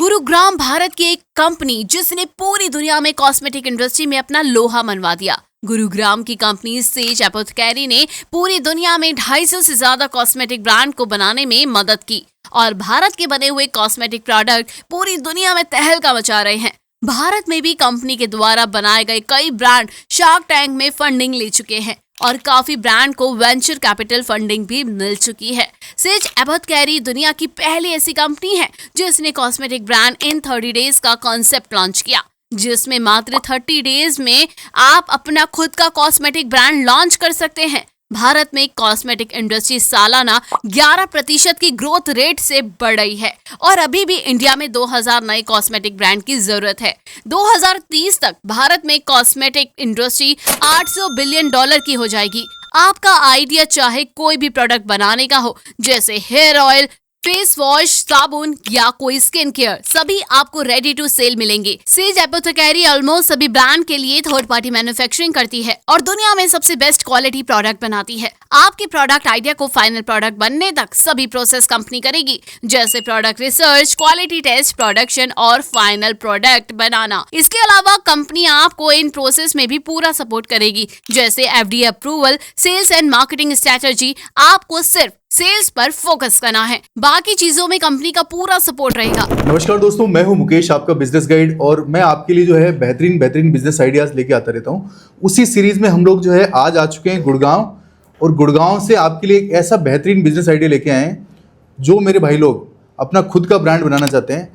गुरुग्राम भारत की एक कंपनी जिसने पूरी दुनिया में कॉस्मेटिक इंडस्ट्री में अपना लोहा मनवा दिया। गुरुग्राम की कंपनी सेज एपोथेकेरी ने पूरी दुनिया में 250 से ज्यादा कॉस्मेटिक ब्रांड को बनाने में मदद की और भारत के बने हुए कॉस्मेटिक प्रोडक्ट पूरी दुनिया में तहलका मचा रहे हैं। भारत में भी कंपनी के द्वारा बनाए गए कई ब्रांड शार्क टैंक में फंडिंग ले चुके हैं और काफी ब्रांड को वेंचर कैपिटल फंडिंग भी मिल चुकी है। सेज एपोथेकेरी दुनिया की पहली ऐसी कंपनी है जिसने कॉस्मेटिक ब्रांड इन 30 डेज का कॉन्सेप्ट लॉन्च किया, जिसमें मात्र 30 डेज में आप अपना खुद का कॉस्मेटिक ब्रांड लॉन्च कर सकते हैं। भारत में कॉस्मेटिक इंडस्ट्री सालाना 11% की ग्रोथ रेट से बढ़ रही है और अभी भी इंडिया में 2000 नए कॉस्मेटिक ब्रांड की जरूरत है। 2030 तक भारत में कॉस्मेटिक इंडस्ट्री $800 बिलियन की हो जाएगी। आपका आइडिया चाहे कोई भी प्रोडक्ट बनाने का हो, जैसे हेयर ऑयल, फेस वॉश, साबुन या कोई स्किन केयर, सभी आपको रेडी टू सेल मिलेंगे। सेज एपोथेकेरी ऑलमोस्ट सभी ब्रांड के लिए थर्ड पार्टी मैन्युफैक्चरिंग करती है और दुनिया में सबसे बेस्ट क्वालिटी प्रोडक्ट बनाती है। आपके प्रोडक्ट आइडिया को फाइनल प्रोडक्ट बनने तक सभी प्रोसेस कंपनी करेगी, जैसे product research, quality test, production और फाइनल प्रोडक्ट बनाना। इसके अलावा कंपनी आपको इन प्रोसेस में भी पूरा सपोर्ट करेगी, जैसे FDA approval, sales and marketing strategy. आपको सिर्फ सेल्स पर फोकस करना है, बाकी चीजों में कंपनी का पूरा सपोर्ट रहेगा। नमस्कार दोस्तों, मैं हूं मुकेश, आपका बिजनेस गाइड, और मैं आपके लिए जो है बेहतरीन बिजनेस आइडियाज लेके आता रहता हूं। उसी सीरीज में हम लोग जो है आज आ चुके हैं गुड़गांव, और गुड़गांव से आपके लिए एक ऐसा बेहतरीन बिजनेस आइडिया लेके आए हैं जो मेरे भाई लोग अपना खुद का ब्रांड बनाना चाहते हैं,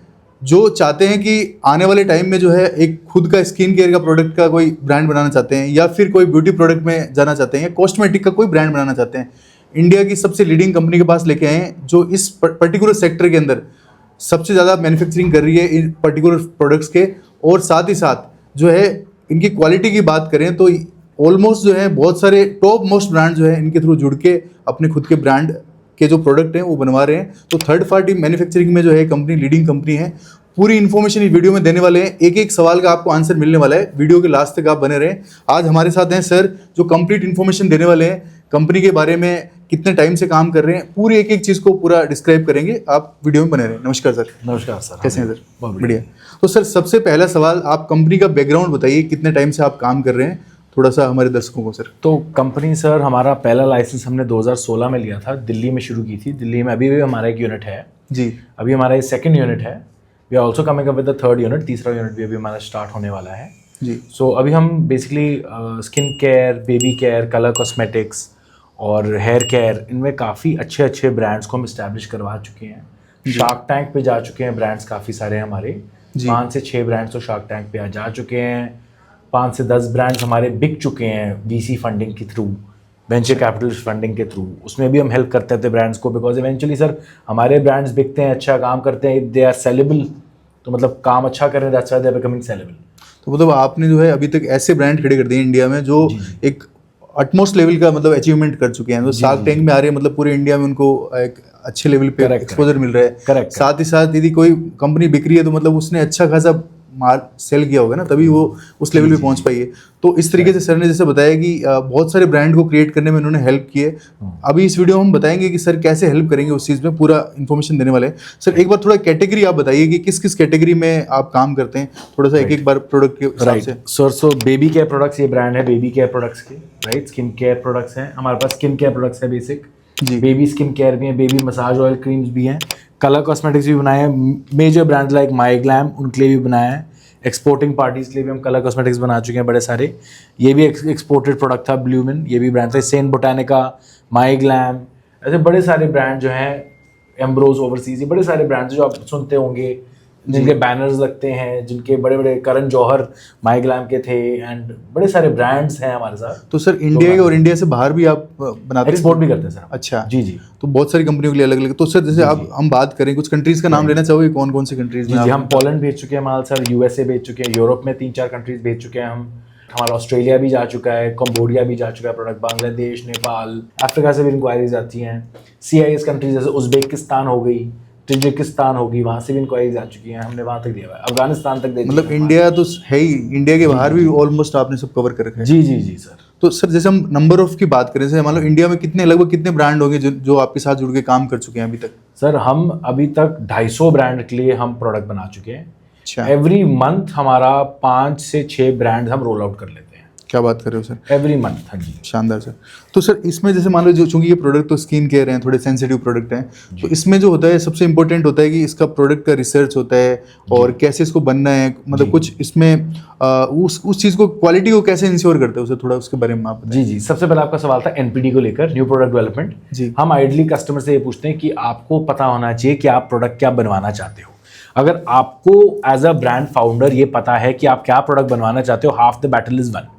जो चाहते हैं कि आने वाले टाइम में जो है एक खुद का स्किन केयर का प्रोडक्ट का कोई ब्रांड बनाना चाहते हैं, या फिर कोई ब्यूटी प्रोडक्ट में जाना चाहते हैं, या कॉस्मेटिक का कोई ब्रांड बनाना चाहते हैं। इंडिया की सबसे लीडिंग कंपनी के पास लेके आए हैं जो इस पर्टिकुलर सेक्टर के अंदर सबसे ज़्यादा मैन्युफैक्चरिंग कर रही है इन पर्टिकुलर प्रोडक्ट्स के, और साथ ही साथ जो है इनकी क्वालिटी की बात करें तो ऑलमोस्ट जो है बहुत सारे टॉप मोस्ट ब्रांड जो है इनके थ्रू जुड़ के अपने खुद के ब्रांड के जो प्रोडक्ट हैं वो बनवा रहे हैं। तो थर्ड पार्टी मैन्युफैक्चरिंग में जो है कंपनी लीडिंग कंपनी है। पूरी इन्फॉर्मेशन इस वीडियो में देने वाले हैं, एक एक सवाल का आपको आंसर मिलने वाला है। वीडियो के लास्ट तक आप बने रहें। आज हमारे साथ हैं सर जो कंप्लीट इन्फॉर्मेशन देने वाले हैं, कंपनी के बारे में, कितने टाइम से काम कर रहे हैं, पूरी एक एक चीज़ को पूरा डिस्क्राइब करेंगे। आप वीडियो में बने रहें। नमस्कार सर। नमस्कार सर। कैसे हैं सर? बहुत बढ़िया। तो सर सबसे पहला सवाल, आप कंपनी का बैकग्राउंड बताइए, कितने टाइम से आप काम कर रहे हैं, थोड़ा सा हमारे दर्शकों को। सर तो कंपनी सर हमारा पहला लाइसेंस हमने 2016 में लिया था, दिल्ली में शुरू की थी। दिल्ली में अभी भी हमारा एक यूनिट है जी, अभी हमारा ये सेकंड यूनिट है। We are also coming up with the third unit, तीसरा यूनिट भी अभी हमारा स्टार्ट होने वाला है जी। सो अभी हम basically skin care, baby care, colour cosmetics और हेयर केयर, इनमें काफ़ी अच्छे ब्रांड्स को हम इस्टेब्लिश करवा चुके हैं। शार्क टैंक पे जा चुके हैं ब्रांड्स काफ़ी सारे हमारे, 5 से 6 ब्रांड्स तो शार्क टैंक पे जा चुके हैं। 5 से 10 ब्रांड्स हमारे बिक चुके हैं VC फंडिंग के थ्रू, वेंचर कैपिटल फंडिंग के थ्रू। उसमें भी हम हेल्प करते थे ब्रांड्स को, बिकॉज इवेंचुअली सर हमारे ब्रांड्स बिकते हैं, अच्छा काम करते हैं, दे आर सेलेबल, तो मतलब काम अच्छा करें, that's why they are becoming saleable. तो मतलब आपने जो है अभी तक ऐसे ब्रांड खड़े कर दिए इंडिया में जो एक अटमोस्ट लेवल का मतलब अचीवमेंट कर चुके हैं, तो शार्क टैंक में आ रहे हैं, मतलब पूरे इंडिया में उनको एक अच्छे लेवल पे एक्सपोजर मिल रहा है। करेक्ट। साथ ही साथ यदि कोई कंपनी बिक रही है तो मतलब उसने अच्छा खासा माल सेल किया होगा ना, तभी वो उस लेवल पे पहुंच पाई है। तो इस तरीके से सर ने जैसे बताया कि बहुत सारे ब्रांड को क्रिएट करने में उन्होंने हेल्प की है। अभी इस वीडियो में हम बताएंगे कि सर कैसे हेल्प करेंगे, उस चीज़ में पूरा इन्फॉर्मेशन देने वाले हैं। सर एक बार थोड़ा कैटेगरी आप बताइए कि किस किस कैटेगरी में आप काम करते हैं, थोड़ा सा एक बार प्रोडक्ट के हिसाब से। Sir so baby care products, ये ब्रांड है बेबी केयर प्रोडक्ट्स के, राइट। स्किन केयर प्रोडक्ट्स हैं हमारे पास, स्किन केयर प्रोडक्ट्स है बेसिक जी, बेबी स्किन केयर भी है, बेबी मसाज ऑयल क्रीम्स भी हैं, कलर कॉस्मेटिक्स भी बनाए हैं। Major brands like MyGlamm, उनके लिए भी बनाया है। एक्सपोर्टिंग पार्टीज के लिए भी हम कलर कॉस्मेटिक्स बना चुके हैं बड़े सारे। ये भी एक्सपोर्टेड प्रोडक्ट था, ब्लूमिन, ये भी ब्रांड था। सेंट बोटानिका, माई ग्लैम, ऐसे बड़े सारे ब्रांड जो हैं, एम्ब्रोज ओवरसीज, ये बड़े सारे ब्रांड्स जो आप सुनते होंगे, जिनके बैनर्स लगते हैं, जिनके बड़े बड़े, करण जौहर माई ग्लैम के थे, एंड बड़े सारे ब्रांड्स हैं हमारे साथ। तो सर इंडिया के और इंडिया से बाहर भी आप बनाते हैं? एक्सपोर्ट भी करते हैं सर। अच्छा जी जी। तो बहुत सारी कंपनियों के लिए अलग अलग। तो सर जैसे आप हम बात करें, कुछ कंट्रीज का नाम लेना चाहोगे, कौन कौन सी कंट्रीज में? जी, हम पोलैंड भेज चुके हैं माल सर, USA भेज चुके हैं, यूरोप में 3-4 कंट्रीज भेज चुके हैं हम। हमारा ऑस्ट्रेलिया भी जा चुका है, कंबोडिया भी जा चुका है प्रोडक्ट, बांग्लादेश, नेपाल, अफ्रीका से भी इंक्वायरीज आती हैं। CIS कंट्रीज जैसे उज्बेकिस्तान हो गई, तजिकिस्तान होगी, वहाँ से भी इंक्वायरीज आ चुकी हैं, हमने वहाँ तक दिया हुआ है, अफगानिस्तान तक दे, मतलब इंडिया तो है ही, इंडिया के बाहर भी ऑलमोस्ट आपने सब कवर कर रखा है। जी जी जी सर। तो सर जैसे हम नंबर ऑफ की बात करें, जैसे मान लो इंडिया में लगभग कितने ब्रांड होंगे जो आपके साथ जुड़ के काम कर चुके हैं अभी तक? सर हम अभी तक 250 ब्रांड के लिए हम प्रोडक्ट बना चुके हैं। अच्छा, एवरी मंथ हमारा 5 से 6 ब्रांड हम रोल आउट कर लेते हैं क्या बात कर रहे हो सर, एवरी मंथ। हाँ जी, शानदार सर। तो सर इसमें जैसे मान लो जो चूंकि ये प्रोडक्ट तो स्किन केयर हैं, थोड़े सेंसिटिव प्रोडक्ट हैं, तो इसमें जो होता है सबसे इंपॉर्टेंट होता है कि इसका प्रोडक्ट का रिसर्च होता है और कैसे इसको बनना है, मतलब कुछ इसमें उस चीज़ को, क्वालिटी को कैसे इंश्योर करते हैं, उसे थोड़ा उसके बारे में आप बताएं। जी, सबसे पहले आपका सवाल था एनपीडी को लेकर, न्यू प्रोडक्ट डेवलपमेंट। जी। हम आइडली कस्टमर से ये पूछते हैं कि आपको पता होना चाहिए कि आप प्रोडक्ट क्या बनवाना चाहते हो। अगर आपको एज अ ब्रांड फाउंडर ये पता है कि आप क्या प्रोडक्ट बनवाना चाहते हो, half the battle is one.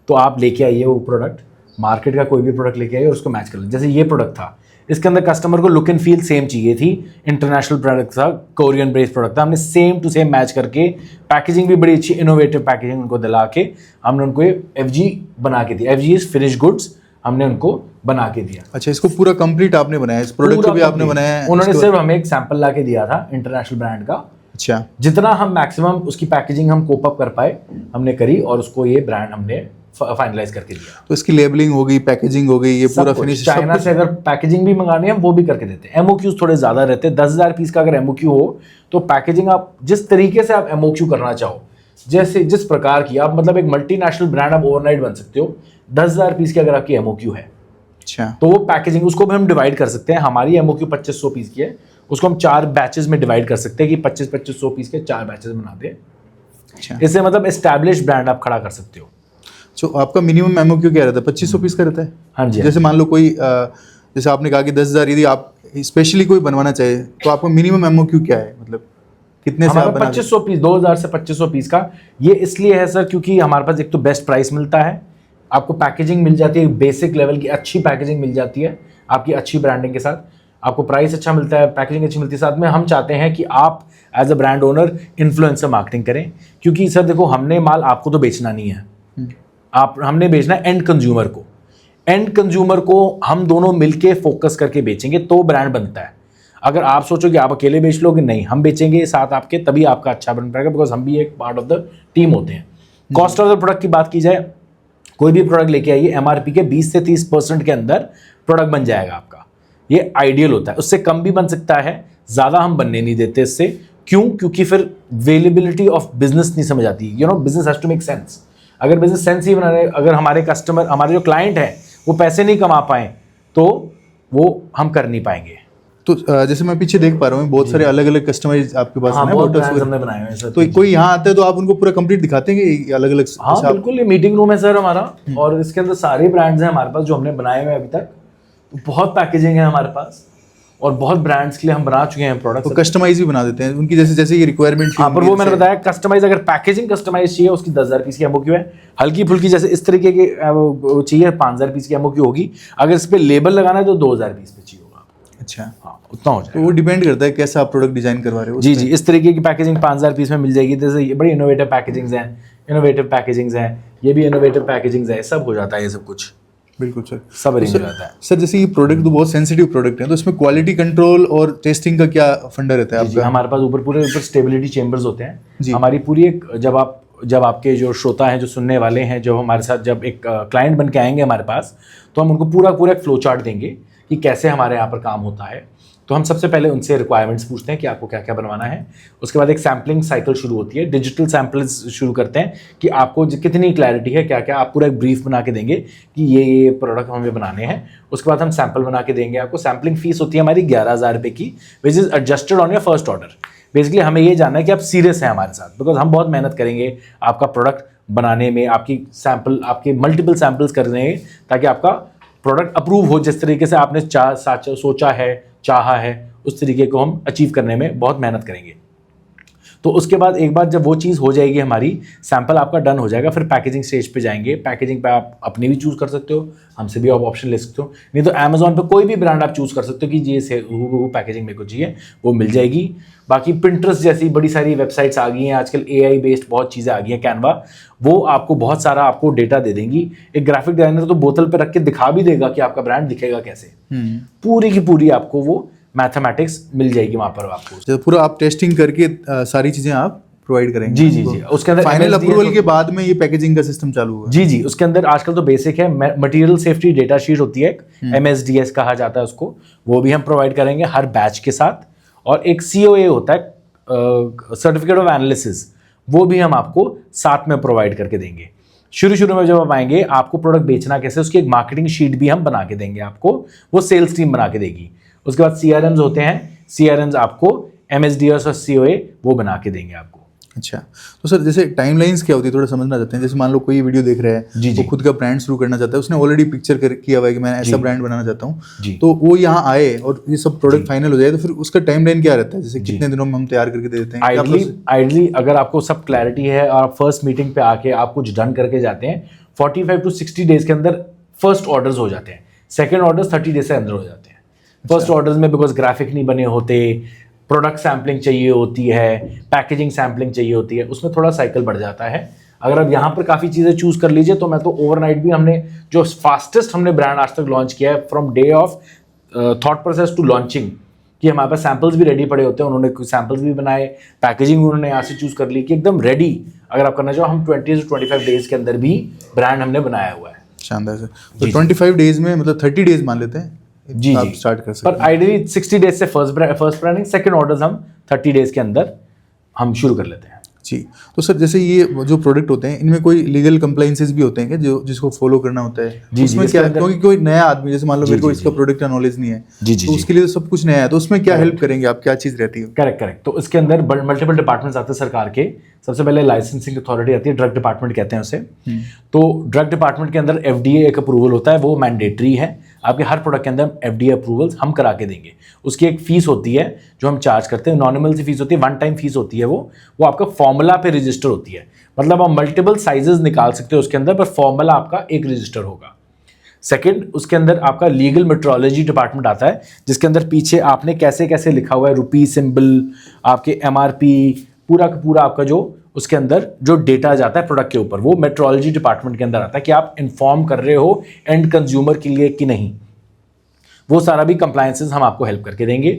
तो आप लेके आइए वो प्रोडक्ट, मार्केट का कोई भी प्रोडक्ट लेके आइए और उसको मैच कर लीजिए। जैसे ये प्रोडक्ट था, इसके अंदर कस्टमर को लुक एंड फील सेम चाहिए थी, इंटरनेशनल प्रोडक्ट था, कोरियन बेस्ड प्रोडक्ट था। हमने सेम टू सेम मैच करके पैकेजिंग भी बड़ी अच्छी इनोवेटिव पैकेजिंग उनको दिला के हमने उनको एफजी बना के दिया। एफजी इज फिनिश गुड्स, हमने उनको बना के दिया। अच्छा, इसको पूरा कंप्लीट आपने बनाया, इस प्रोडक्ट को भी आपने बनाया है? उन्होंने सिर्फ हमें एक सैंपल ला के दिया था इंटरनेशनल ब्रांड का। अच्छा, जितना हम मैक्सिमम उसकी पैकेजिंग हम कोप अप कर पाए हमने करी और उसको ये ब्रांड हमने फाइनलाइज करके दिया। तो इसकी लेबलिंग हो गई, पैकेजिंग हो गई, ये पूरा फिनिश, चाइना से अगर पैकेजिंग भी मंगानी है वो भी करके देते हैं। एमओक्यूज थोड़े ज्यादा रहते हैं, 10,000 पीस का अगर एमओक्यू हो तो पैकेजिंग आप जिस तरीके से आप एमओक्यू करना चाहो, जैसे जिस प्रकार की आप, मतलब एक मल्टीनेशनल ब्रांड आप ओवरनाइट बन सकते हो। 10,000 पीस की अगर आपकी एमओक्यू है अच्छा, तो वो पैकेजिंग उसको भी हम डिवाइड कर सकते हैं। हमारी एमओक्यू 2500 पीस की है, उसको हम 4 बैचेस में डिवाइड कर सकते हैं कि 2500 पीस के 4 बैचेस बना दें। अच्छा। इससे मतलब एस्टैब्लिश ब्रांड आप खड़ा कर सकते हो। तो आपका मिनिमम एमओक्यू क्या रहता है? 2500 पीस का रहता है? हाँ जी। जैसे मान लो कोई जैसे आपने कहा कि 10,000 यदि आप स्पेशली कोई बनवाना चाहे तो आपका मिनिमम एमओक्यू क्या है, मतलब कितने से आप बना 2500 पीस, 2000 से 2500 पीस का ये इसलिए है सर क्योंकि हमारे पास एक तो बेस्ट प्राइस मिलता है, आपको पैकेजिंग मिल जाती है, बेसिक लेवल की अच्छी पैकेजिंग मिल जाती है आपकी अच्छी ब्रांडिंग के साथ, आपको प्राइस अच्छा मिलता है, पैकेजिंग अच्छी मिलती है। साथ में हम चाहते हैं कि आप as a brand owner influencer marketing करें, क्योंकि सर देखो हमने माल आपको तो बेचना नहीं है, हमने बेचना है एंड कंज्यूमर को। एंड कंज्यूमर को हम दोनों मिलके फोकस करके बेचेंगे तो ब्रांड बनता है। अगर आप सोचो कि आप अकेले बेच लोगे, नहीं, हम बेचेंगे साथ आपके, तभी आपका अच्छा बन पाएगा, बिकॉज हम भी एक पार्ट ऑफ द टीम होते हैं। कॉस्ट ऑफ द प्रोडक्ट की बात की जाए, कोई भी प्रोडक्ट लेके आइए, एमआरपी के 20 से 30% के अंदर प्रोडक्ट बन जाएगा आपका। ये आइडियल होता है, उससे कम भी बन सकता है, ज़्यादा हम बनने नहीं देते इससे। क्यों? क्योंकि फिर अवेलेबिलिटी ऑफ बिजनेस नहीं समझ आती। Business has to make sense. अगर बिजनेस सेंस ही बना रहे, अगर हमारे कस्टमर, हमारे जो क्लाइंट हैं वो पैसे नहीं कमा पाए तो वो हम कर नहीं पाएंगे। तो जैसे मैं पीछे देख पा रहा हूँ बहुत सारे अलग अलग कस्टमाइज आपके पास हाँ, है, बहुत bottles brands वगैरह। हमने बनाए हुए हैं सर। तो कोई यहाँ आता है तो आप उनको पूरा कंप्लीट दिखाते हैं कि अलग अलग? हाँ बिल्कुल, ये मीटिंग रूम है सर हमारा और इसके अंदर सारे ब्रांड्स हैं हमारे पास जो हमने बनाए हुए हैं अभी तक। तो बहुत पैकेजिंग है हमारे पास और बहुत ब्रांड्स के लिए हम बना चुके हैं प्रोडक्ट। तो कस्टमाइज भी बना देते हैं उनकी जैसे जैसे ये रिक्वायरमेंट? हाँ, पर वो मैंने बताया कस्टमाइज, अगर पैकेजिंग कस्टमाइज चाहिए उसकी 10,000 पीस की एमओक्यू है। हल्की फुल्की जैसे इस तरीके की वो चाहिए 5,000 पीस की एमओक्यू होगी। अगर इस पे लेबल लगाना है तो 2,000 पीस पे चाहिए होगा। अच्छा, हाँ, उतना हो तो जाएगा। वो डिपेंड करता है कैसा आप प्रोडक्ट डिजाइन करवा रहे हो। जी, इस तरीके की पैकेजिंग 5,000 पीस में मिल जाएगी। जैसे ये बड़ी इनोवेटिव पैकेजिंग्स हैं, ये भी इनोवेटिव पैकेजिंग्स है, सब हो जाता है ये सब कुछ। बिल्कुल सर, सब अरेंज हो जाता है। सर जैसे ये प्रोडक्ट तो बहुत सेंसिटिव प्रोडक्ट है, तो इसमें क्वालिटी कंट्रोल और टेस्टिंग का क्या फंडा रहता है जी, आपका? हमारे पास पूरे ऊपर स्टेबिलिटी चेंबर्स होते हैं। जी। हमारी पूरी एक, जब आपके जो श्रोता हैं, जो सुनने वाले हैं, जब हमारे साथ जब एक क्लाइंट बन के आएंगे हमारे पास, तो हम उनको पूरा एक फ्लो चार्ट देंगे कि कैसे हमारे यहाँ पर काम होता है। तो हम सबसे पहले उनसे रिक्वायरमेंट्स पूछते हैं कि आपको क्या क्या बनवाना है। उसके बाद एक सैम्पलिंग साइकिल शुरू होती है, डिजिटल सैम्पल्स शुरू करते हैं कि आपको कितनी क्लैरिटी है, क्या क्या, आप पूरा एक ब्रीफ बना के देंगे कि ये प्रोडक्ट हमें बनाने हैं। उसके बाद हम सैंपल बना के देंगे आपको। सैम्पलिंग फीस होती है हमारी 11,000 रुपये की, which is adjusted on your first order. Basically हमें ये जानना है कि आप सीरियस हैं हमारे साथ, बिकॉज हम बहुत मेहनत करेंगे आपका प्रोडक्ट बनाने में, आपकी सैंपल, आपके मल्टीपल सैंपल्स करने हैं, ताकि आपका प्रोडक्ट अप्रूव हो जिस तरीके से आपने सोचा है, चाहा है, उस तरीके को हम अचीव करने में बहुत मेहनत करेंगे। तो उसके बाद एक बार जब वो चीज़ हो जाएगी, हमारी सैंपल आपका डन हो जाएगा, फिर पैकेजिंग स्टेज पे जाएंगे। पैकेजिंग पे आप अपनी भी चूज़ कर सकते हो, हमसे भी आप ऑप्शन ले सकते हो, नहीं तो अमेजोन पे कोई भी ब्रांड आप चूज़ कर सकते हो कि ये से पैकेजिंग मेरे को चाहिए, वो मिल जाएगी। बाकी पिंटरेस्ट जैसी बड़ी सारी वेबसाइट्स आ गई हैं आजकल, AI बेस्ड बहुत चीज़ें आ गई हैं, कैनवा, वो आपको बहुत सारा आपको डेटा दे देंगी। एक ग्राफिक डिजाइनर तो बोतल पे रख के दिखा भी देगा कि आपका ब्रांड दिखेगा कैसे। पूरी की पूरी आपको वो मैथमेटिक्स मिल जाएगी वहाँ पर आपको। जब पूरा आप टेस्टिंग करके सारी चीज़ें आप प्रोवाइड करेंगे? जी जी जी, उसके अंदर फाइनल MSDS अप्रूवल के बाद में ये पैकेजिंग का सिस्टम चालू हुआ? जी जी, उसके अंदर आजकल तो बेसिक है, मटेरियल सेफ्टी डेटा शीट होती है, MSDS कहा जाता है उसको, वो भी हम प्रोवाइड करेंगे हर बैच के साथ। और एक COA होता है, सर्टिफिकेट ऑफ एनालिसिस, वो भी हम आपको साथ में प्रोवाइड करके देंगे। शुरू में जब आप आएंगे, आपको प्रोडक्ट बेचना कैसे, उसकी एक मार्केटिंग शीट भी हम बना के देंगे आपको, वो सेल्स टीम बना के देगी। उसके बाद CRMs होते हैं, CRMs आपको MSDS और COA वो बना के देंगे आपको। अच्छा, तो सर जैसे टाइमलाइंस क्या होती है, थोड़ा समझना चाहते हैं। जैसे मान लो कोई वीडियो देख रहा है, जी, वो जी। खुद का ब्रांड शुरू करना चाहता है, उसने ऑलरेडी पिक्चर किया हुआ है कि मैं ऐसा जी। ब्रांड बनाना चाहता हूँ, जी। तो वो यहाँ आए और ये सब प्रोडक्ट फाइनल हो जाए, तो फिर उसका टाइमलाइन क्या रहता है? जैसे जी। कितने दिनों में हम तैयार करके दे देते हैं? क्या आइडली अगर आपको सब क्लैरिटी है और आप फर्स्ट मीटिंग पे आके आप कुछ डन करके जाते हैं, 45 to 60 डेज के अंदर फर्स्ट ऑर्डर्स हो जाते हैं। सेकंड ऑर्डर्स 30 डेज से अंदर हो जाते हैं। फर्स्ट ऑर्डर्स में बिकॉज ग्राफिक नहीं बने होते, प्रोडक्ट सैम्पलिंग चाहिए होती है, पैकेजिंग सैम्पलिंग चाहिए होती है, उसमें थोड़ा साइकिल बढ़ जाता है। अगर आप यहाँ पर काफ़ी चीज़ें चूज कर लीजिए, तो मैं तो ओवरनाइट भी, हमने जो फास्टेस्ट हमने ब्रांड आज तक लॉन्च किया है, from day of thought process to launching, कि हमारे पास सैम्पल्स भी रेडी पड़े होते हैं, उन्होंने कुछ सैम्पल्स भी बनाए, पैकेजिंग उन्होंने यहाँ से चूज कर ली कि एकदम रेडी अगर आप करना चाहो, हम 20 से 25 डेज के अंदर भी ब्रांड हमने बनाया हुआ है। शानदार सर। तो 25 डेज में, मतलब 30 डेज मान लेते हैं, जी आप जी, स्टार्ट कर सकते पर आइडियली 60 डेज से फर्स्ट ब्रांडिंग, सेकंड ऑर्डर्स हम 30 डेज के अंदर हम शुरू कर लेते हैं। जी। तो सर जैसे ये जो प्रोडक्ट होते हैं, इनमें कोई लीगल कंप्लाइंसेस भी होते हैं क्या, जो जिसको फॉलो करना होता है? जी, उसमें इसके क्या, अंदर- क्योंकि कोई नया आदमी, जैसे मान लो जी, मेरे को जी, इसका जी। प्रोडक्ट का नॉलेज नहीं है, जी, जी, तो जी। उसके लिए तो सब कुछ नया है, तो उसमें क्या हेल्प करेंगे आप, क्या चीज़ रहती है? करेक्ट। तो इसके अंदर मल्टीपल डिपार्टमेंट्स आते हैं सरकार के। सबसे पहले लाइसेंसिंग अथॉरिटी आती है, ड्रग डिपार्टमेंट कहते हैं उसे। तो ड्रग डिपार्टमेंट के अंदर FDA एक अप्रूवल होता है, वो मैंडेटरी है। आपके हर प्रोडक्ट के अंदर FDA अप्रूवल्स हम करा के देंगे। उसकी एक फीस होती है जो हम चार्ज करते हैं, नॉमिनल सी फीस होती है, वन टाइम फीस होती है, वो आपका फॉर्मूला पे रजिस्टर होती है। मतलब आप मल्टीपल साइजेस निकाल सकते हो उसके अंदर, पर फॉर्मूला आपका एक रजिस्टर होगा। सेकंड, उसके अंदर आपका लीगल मेट्रोलॉजी डिपार्टमेंट आता है, जिसके अंदर पीछे आपने कैसे कैसे लिखा हुआ है, रुपी सिंबल, आपके MRP, पूरा का पूरा आपका जो उसके अंदर जो डेटा जाता है प्रोडक्ट के ऊपर, वो मेट्रोलॉजी डिपार्टमेंट के अंदर आता है कि आप इन्फॉर्म कर रहे हो एंड कंज्यूमर के लिए कि नहीं। वो सारा भी कंप्लायंसेस हम आपको हेल्प करके देंगे।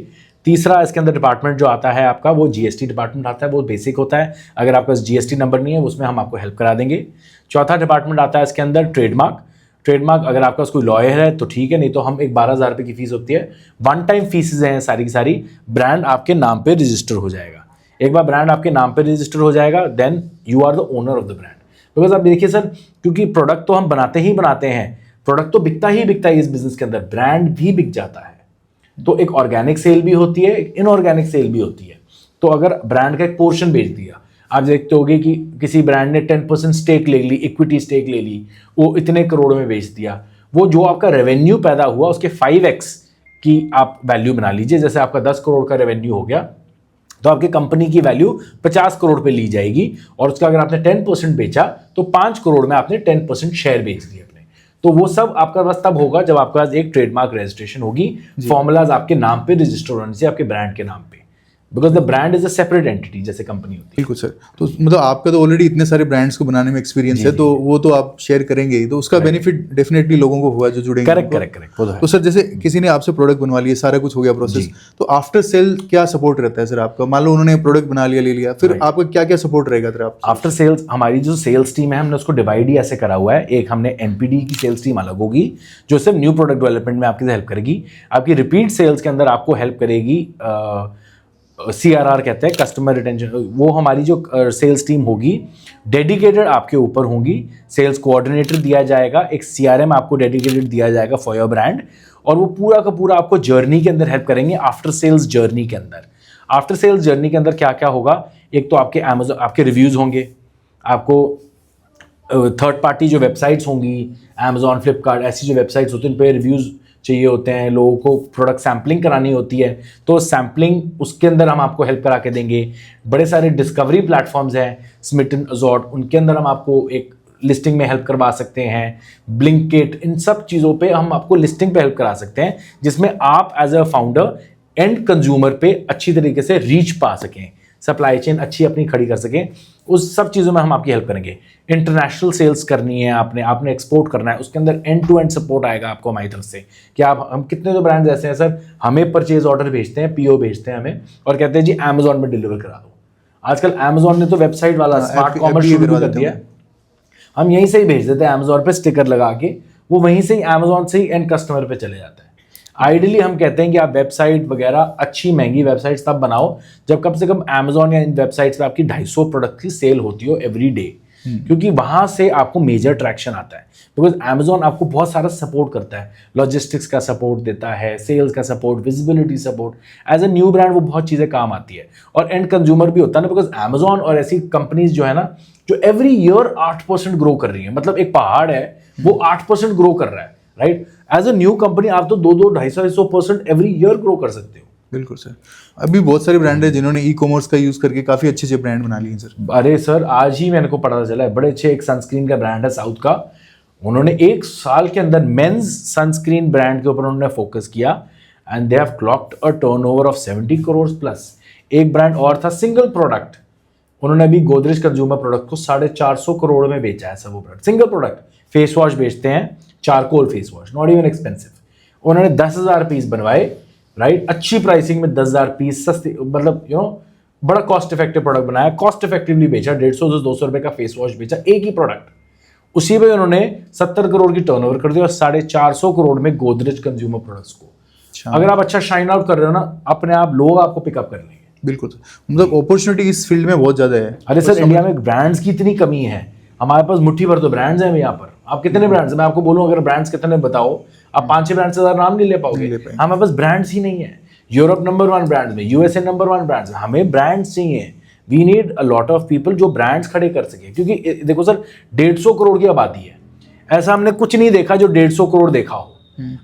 तीसरा इसके अंदर डिपार्टमेंट जो आता है आपका, वो GST डिपार्टमेंट आता है, वो बेसिक होता है। अगर आपका GST नंबर नहीं है, उसमें हम आपको हेल्प करा देंगे। चौथा डिपार्टमेंट आता है इसके अंदर ट्रेडमार्क। अगर आपका कोई लॉयर है तो ठीक है, नहीं तो हम एक 12,000 रुपये की फीस होती है, वन टाइम फीसेज हैं सारी की सारी। ब्रांड आपके नाम पे रजिस्टर हो जाएगा। एक बार ब्रांड आपके नाम पे रजिस्टर हो जाएगा, then you are the owner of the brand. Because आप देखिए सर, क्योंकि प्रोडक्ट तो हम बनाते हैं, प्रोडक्ट तो बिकता ही बिकता है इस बिजनेस के अंदर, ब्रांड भी बिक जाता है। तो एक ऑर्गेनिक सेल भी होती है, एक इनऑर्गेनिक सेल भी होती है। तो अगर ब्रांड का एक पोर्शन बेच दिया, आप देखते होंगे कि किसी ब्रांड ने 10% स्टेक ले ली, इक्विटी स्टेक ले ली, वो इतने करोड़ में बेच दिया, वो जो आपका रेवेन्यू पैदा हुआ उसके 5x की आप वैल्यू बना लीजिए। जैसे आपका 10 करोड़ का रेवेन्यू हो गया, तो आपकी कंपनी की वैल्यू 50 करोड़ पे ली जाएगी, और उसका अगर आपने 10% बेचा तो 5 करोड़ में आपने 10% शेयर बेच दिए अपने। तो वो सब आपका बस तब होगा जब आपके पास एक ट्रेडमार्क रजिस्ट्रेशन होगी, फॉर्मूलाज आपके नाम पे रजिस्टर होने से, आपके ब्रांड के नाम पे, because the brand is a separate entity, जैसे कंपनी होती है। बिल्कुल सर। तो मतलब आपका तो ऑलरेडी इतने सारे ब्रांड्स को बनाने में एक्सपीरियंस है, तो वो तो आप शेयर करेंगे ही, तो उसका बेनिफिट डेफिनेटली लोगों को हुआ जो जुड़ेंगे। करेक्ट। तो सर जैसे किसी ने आपसे प्रोडक्ट बनवा लिया, सारा कुछ हो गया प्रोसेस, तो आफ्टर सेल क्या सपोर्ट रहता है सर आपका? मान लो उन्होंने प्रोडक्ट बना लिया, ले लिया, फिर आपका क्या क्या सपोर्ट रहेगा सर? आप आफ्टर सेल्स, हमारी जो सेल्स टीम है, हमने उसको डिवाइड ही ऐसे करा हुआ है। एक हमने NPD की सेल्स टीम अलग होगी, जो सिर्फ न्यू प्रोडक्ट डेवलपमेंट में आपकी हेल्प करेगी। आपकी रिपीट सेल्स के अंदर आपको हेल्प करेगी CRR कहते हैं, कस्टमर रिटेंशन। वो हमारी जो सेल्स टीम होगी डेडिकेटेड आपके ऊपर होंगी। सेल्स कोऑर्डिनेटर दिया जाएगा, एक CRM आपको डेडिकेटेड दिया जाएगा फॉर योर ब्रांड, और वो पूरा का पूरा आपको जर्नी के अंदर हेल्प करेंगे। आफ्टर सेल्स जर्नी के अंदर क्या क्या होगा? एक तो आपके Amazon, आपके रिव्यूज़ होंगे, आपको थर्ड पार्टी जो वेबसाइट्स होंगी, Amazon, फ्लिपकार्ट, ऐसी जो वेबसाइट्स होती हैं, उन पर रिव्यूज़ चाहिए होते हैं। लोगों को प्रोडक्ट सैम्पलिंग करानी होती है, तो सैम्पलिंग उसके अंदर हम आपको हेल्प करा के देंगे। बड़े सारे डिस्कवरी प्लेटफॉर्म्स हैं, स्मिटन, अजॉर्ट, उनके अंदर हम आपको एक लिस्टिंग में हेल्प करवा सकते हैं। ब्लिंकिट, इन सब चीज़ों पे हम आपको लिस्टिंग पे हेल्प करा सकते हैं, जिसमें आप as a founder and consumer पे अच्छी तरीके से रीच पा सकें, सप्लाई चेन अच्छी अपनी खड़ी कर सकें। उस सब चीज़ों में हम आपकी हेल्प करेंगे। इंटरनेशनल सेल्स करनी है आपने एक्सपोर्ट करना है, उसके अंदर एंड टू एंड सपोर्ट आएगा आपको हमारी तरफ से। कि हम कितने जो ब्रांड्स ऐसे हैं सर, हमें परचेज ऑर्डर भेजते हैं, PO भेजते हैं हमें, और कहते हैं जी Amazon में डिलीवर करा दो। आजकल अमेजोन ने तो वेबसाइट वाला स्मार्ट कॉमर्स FBA शुरू करवा कर देते दिया हैं। है। हम यहीं से ही भेज देते हैं अमेजोन पे स्टिकर लगा के, वो वहीं से ही अमेजोन से ही एंड कस्टमर पे चले जाता है। आइडियली हम कहते हैं कि आप वेबसाइट वगैरह अच्छी महंगी वेबसाइट्स तब बनाओ जब कम से कम अमेजोन या इन वेबसाइट्स पे आपकी 250 प्रोडक्ट की सेल होती हो एवरी डे, क्योंकि वहां से आपको मेजर ट्रैक्शन आता है। बिकॉज अमेजोन आपको बहुत सारा सपोर्ट करता है, लॉजिस्टिक्स का सपोर्ट देता है, सेल्स का support, visibility support. As a new brand वो बहुत चीज़ें काम आती है, और एंड कंज्यूमर भी होता है ना, बिकॉज अमेजोन और ऐसी कंपनीज जो है ना, जो एवरी ईयर 8% ग्रो कर रही है, मतलब एक पहाड़ है वो 8% ग्रो कर रहा है, right. As a new company आप तो 2-2, 250% एवरी ईयर ग्रो कर सकते हो। बिल्कुल सर। अभी बहुत सारे ब्रांड है जिन्होंने ई कॉमर्स का यूज़ करके काफ़ी अच्छे अच्छे ब्रांड बना लिए हैं सर। अरे सर, आज ही मेरे को पता चला है, बड़े अच्छे एक सनस्क्रीन का ब्रांड है साउथ का, उन्होंने 1 साल के अंदर मेंस सनस्क्रीन ब्रांड के ऊपर उन्होंने फोकस किया and they have clogged a turnover of 70 crore plus. एक ब्रांड और था सिंगल प्रोडक्ट, उन्होंने अभी गोदरेज कंज्यूमर प्रोडक्ट को 450 करोड़ में बेचा है सब वो brand. Single product face wash बेचते हैं, charcoal face wash, not even expensive. उन्होंने 10,000 पीस बनवाए, राइट, अच्छी प्राइसिंग में 10,000 पीस, सस्ती, मतलब बड़ा कॉस्ट इफेक्टिव प्रोडक्ट बनाया, कॉस्ट इफेक्टिवली बेचा, 150 से 200 रुपए का फेस वॉश बेचा, एक ही प्रोडक्ट। उसी पे उन्होंने 70 करोड़ की टर्नओवर कर दी और 450 करोड़ में गोदरेज कंज्यूमर प्रोडक्ट्स को। अगर आप अच्छा शाइन आउट कर रहे हो ना, अपने आप लोग आपको पिकअप कर लेंगे। बिल्कुल सर, मतलब अपॉर्चुनिटी इस फील्ड में बहुत ज़्यादा है। अरे सर, इंडिया में ब्रांड्स की इतनी कमी है, हमारे पास मुट्ठी भर तो ब्रांड्स हैं यहाँ पर। आप कितने ब्रांड्स, मैं आपको बोलूँ अगर ब्रांड्स कितने बताओ, आप 5-6 ब्रांड से ज़्यादा नाम नहीं ले पाओगे। हमारे पास ब्रांड्स ही नहीं है। यूरोप नंबर 1 ब्रांड्स में, यूएसए नंबर 1 ब्रांड्स में, हमें ब्रांड्स चाहिए। We need a lot of people जो ब्रांड्स खड़े कर सके, क्योंकि देखो सर, 150 करोड़ की आबादी है, ऐसा हमने कुछ नहीं देखा जो 150 करोड़ देखा हो।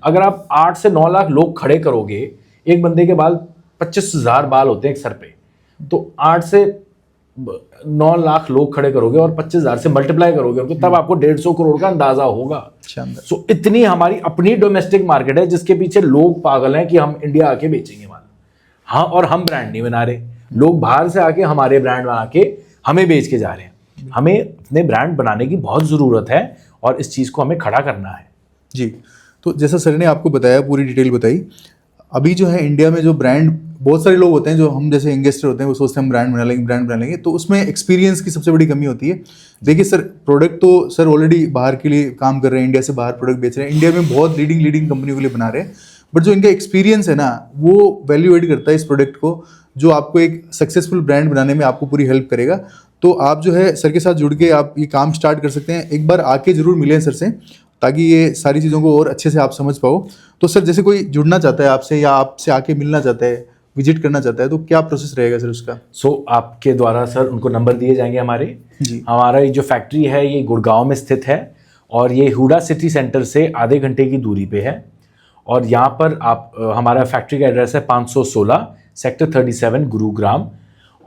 अगर आप 8 से 9 लाख लोग खड़े करोगे, एक बंदे के बाल 25,000 बाल होते हैं एक सर पे, तो 8 से 9 लाख लोग खड़े करोगे और 25,000 से मल्टीप्लाई करोगे उनको, तब आपको 150 करोड़ का अंदाजा होगा। सो इतनी हमारी अपनी डोमेस्टिक मार्केट है जिसके पीछे लोग पागल हैं कि हम इंडिया आके बेचेंगे माल। हाँ, और हम ब्रांड नहीं बना रहे, लोग बाहर से आके हमारे ब्रांड बना के हमें बेच के जा रहे हैं। हमें अपने ब्रांड बनाने की बहुत ज़रूरत है और इस चीज़ को हमें खड़ा करना है। जी, तो जैसा सर ने आपको बताया, पूरी डिटेल बताई, अभी जो है इंडिया में जो ब्रांड, बहुत सारे लोग होते हैं जो हम जैसे इन्वेस्टर होते हैं, वो सोचते हैं हम ब्रांड बना लेंगे, तो उसमें एक्सपीरियंस की सबसे बड़ी कमी होती है। देखिए सर, प्रोडक्ट तो सर ऑलरेडी बाहर के लिए काम कर रहे हैं, इंडिया से बाहर प्रोडक्ट बेच रहे हैं, इंडिया में बहुत लीडिंग कंपनियों के लिए बना रहे हैं, बट जो इनका एक्सपीरियंस है ना, वो वैल्यू एड करता है इस प्रोडक्ट को, जो आपको एक सक्सेसफुल ब्रांड बनाने में आपको पूरी हेल्प करेगा। तो आप जो है सर के साथ जुड़ के आप ये काम स्टार्ट कर सकते हैं। एक बार आके जरूर मिलें सर से, ताकि ये सारी चीज़ों को और अच्छे से आप समझ पाओ। तो सर, जैसे कोई जुड़ना चाहता है आपसे या आपसे आके मिलना चाहता है, विजिट करना चाहता है, तो क्या प्रोसेस रहेगा सर उसका? आपके द्वारा सर उनको नंबर दिए जाएंगे हमारे जी। हमारा ये जो फैक्ट्री है ये गुड़गांव में स्थित है और ये हुडा सिटी सेंटर से आधे घंटे की दूरी पे है। और यहाँ पर आप हमारा फैक्ट्री का एड्रेस है 516 सेक्टर 37 गुरुग्राम,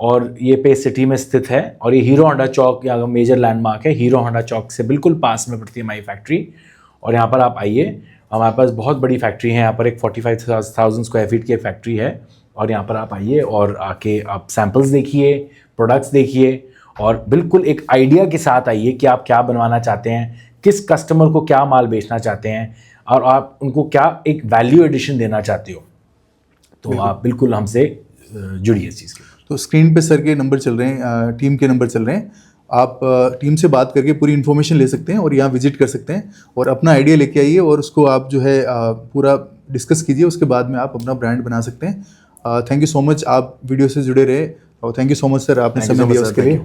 और ये पे सिटी में स्थित है। और ये हीरो होंडा चौक यहाँ मेजर लैंडमार्क है, हीरो होंडा चौक से बिल्कुल पास में पड़ती है हमारी फैक्ट्री। और यहाँ पर आप आइए, हमारे पास बहुत बड़ी फैक्ट्री है, यहाँ पर एक 45,000 स्क्वायर फीट की फैक्ट्री है। और यहाँ पर आप आइए और आके आप सैम्पल्स देखिए, प्रोडक्ट्स देखिए, और बिल्कुल एक आइडिया के साथ आइए कि आप क्या बनवाना चाहते हैं, किस कस्टमर को क्या माल बेचना चाहते हैं, और आप उनको क्या एक वैल्यू एडिशन देना चाहते हो। तो आप बिल्कुल हमसे जुड़िए इस चीज़ के। तो स्क्रीन पे सर के नंबर चल रहे हैं, टीम के नंबर चल रहे हैं, आप टीम से बात करके पूरी इन्फॉर्मेशन ले सकते हैं और यहाँ विजिट कर सकते हैं और अपना आइडिया लेके आइए और उसको आप जो है पूरा डिस्कस कीजिए। उसके बाद में आप अपना ब्रांड बना सकते हैं। थैंक यू सो मच, आप वीडियो से जुड़े रहे, और thank you so much sir, आपने समय दिया उसके लिए।